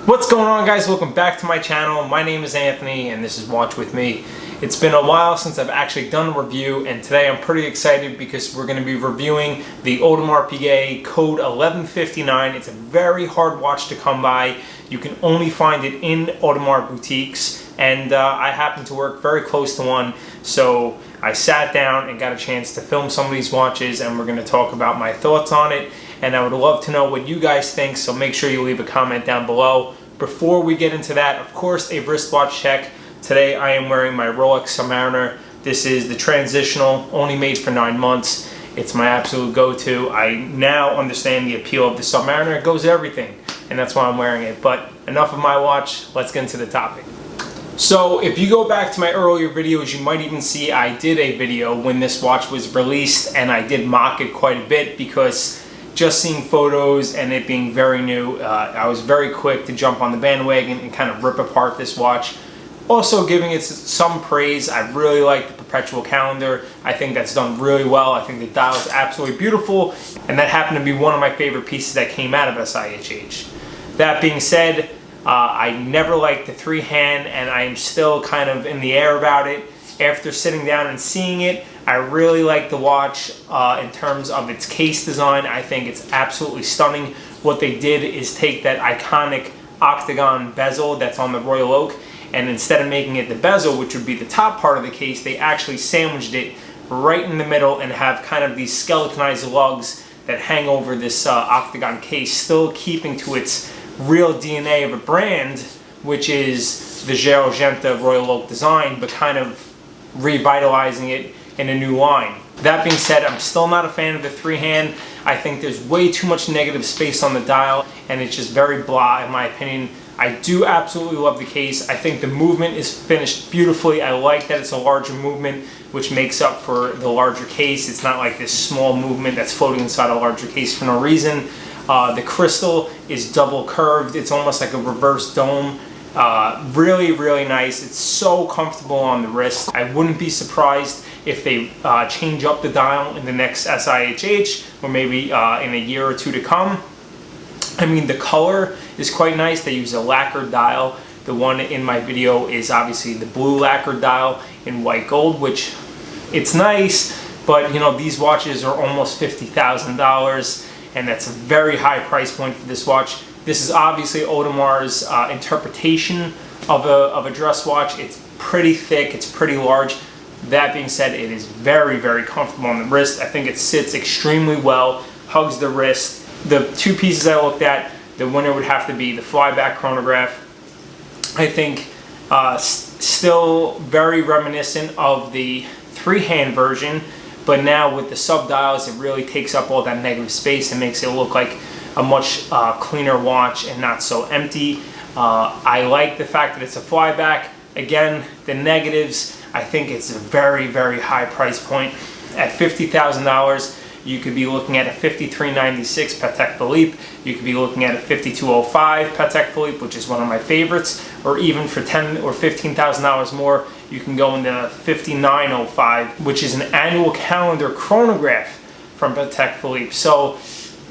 What's going on, guys? Welcome back to my channel. My name is Anthony and this is Watch With Me. It's been a while since I've actually done a review, and today I'm pretty excited because we're going to be reviewing the Audemars Piguet Code 1159. It's a very hard watch to come by. You can only find it in Audemars boutiques, and I happen to work very close to one, so I sat down and got a chance to film some of these watches, and we're going to talk about my thoughts on it. And I would love to know what you guys think, so make sure you leave a comment down below. Before we get into that, of course, a wristwatch check. Today I am wearing my Rolex Submariner. This is the transitional, only made for 9 months. It's my absolute go-to. I now understand the appeal of the Submariner. It goes to everything, and that's why I'm wearing it. But enough of my watch, let's get into the topic. So if you go back to my earlier videos, you might even see I did a video when this watch was released, and I did mock it quite a bit because just seeing photos and it being very new, I was very quick to jump on the bandwagon and kind of rip apart this watch. Also giving it some praise. I really like the perpetual calendar. I think that's done really well. I think the dial is absolutely beautiful, and that happened to be one of my favorite pieces that came out of SIHH. That being said, I never liked the three-hand, and I am still kind of in the air about it. After sitting down and seeing it, I really like the watch in terms of its case design. I think it's absolutely stunning. What they did is take that iconic octagon bezel that's on the Royal Oak, and instead of making it the bezel, which would be the top part of the case, they actually sandwiched it right in the middle and have kind of these skeletonized lugs that hang over this octagon case, still keeping to its real DNA of a brand, which is the Genta Royal Oak design, but kind of revitalizing it in a new line. That being said, I'm still not a fan of the three-hand. I think there's way too much negative space on the dial, and it's just very blah in my opinion. I do absolutely love the case. I think the movement is finished beautifully. I like that it's a larger movement, which makes up for the larger case. It's not like this small movement that's floating inside a larger case for no reason. The crystal is double curved. It's almost like a reverse dome. Really, really nice. It's so comfortable on the wrist. I wouldn't be surprised if they change up the dial in the next SIHH, or maybe in a year or two to come. I mean, the color is quite nice. They use a lacquered dial. The one in my video is obviously the blue lacquered dial in white gold, which it's nice, but you know, these watches are almost $50,000, and that's a very high price point for this watch. This is obviously Audemars' interpretation of a dress watch. It's pretty thick, it's pretty large. That being said, it is very, very comfortable on the wrist. I think it sits extremely well, hugs the wrist. The two pieces I looked at, the winner would have to be the flyback chronograph. I think still very reminiscent of the three-hand version, but now with the sub dials, it really takes up all that negative space and makes it look like a much cleaner watch and not so empty. I like the fact that it's a flyback. Again, the negatives, I think it's a very, very high price point. At $50,000, you could be looking at a 5396 Patek Philippe. You could be looking at a 5205 Patek Philippe, which is one of my favorites. Or even for $10,000 or $15,000 more, you can go into 5905, which is an annual calendar chronograph from Patek Philippe. So,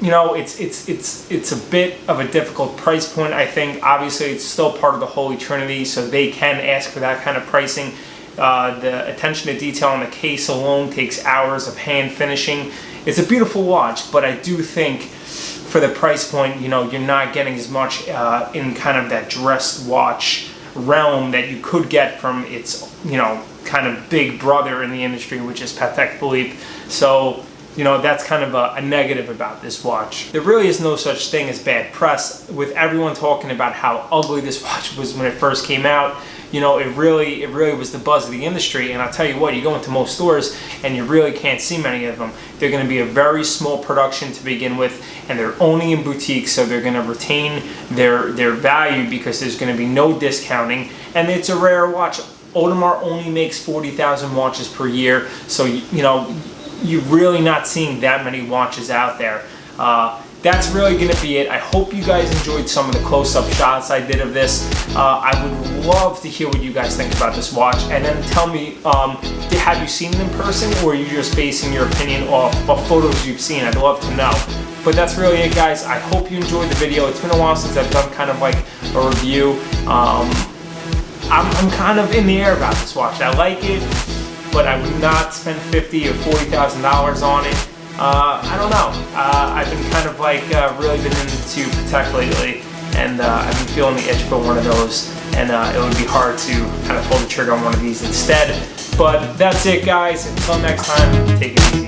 you know, it's a bit of a difficult price point. I think obviously it's still part of the Holy Trinity, so they can ask for that kind of pricing. The attention to detail on the case alone takes hours of hand finishing. It's a beautiful watch, but I do think for the price point, you know, you're not getting as much in kind of that dress watch realm that you could get from its, you know, kind of big brother in the industry, which is Patek Philippe. So, you know, that's kind of a negative about this watch. There really is no such thing as bad press. With everyone talking about how ugly this watch was when it first came out, you know, it really was the buzz of the industry. And I'll tell you what, you go into most stores and you really can't see many of them. They're going to be a very small production to begin with, and they're only in boutiques, so they're going to retain their value because there's going to be no discounting, and it's a rare watch. Audemars only makes 40,000 watches per year, so you know, you're really not seeing that many watches out there. that's really gonna be it. I hope you guys enjoyed some of the close-up shots I did of this. I would love to hear what you guys think about this watch, and then tell me, have you seen it in person, or are you just basing your opinion off of photos you've seen? I'd love to know. But that's really it, guys. I hope you enjoyed the video. It's been a while since I've done kind of like a review. I'm kind of in the air about this watch. I like it, but I would not spend $50,000 or $40,000 on it. I don't know. I've been kind of like really been into Patek lately, and I've been feeling the itch for one of those, and it would be hard to kind of pull the trigger on one of these instead. But that's it, guys. Until next time, take it easy.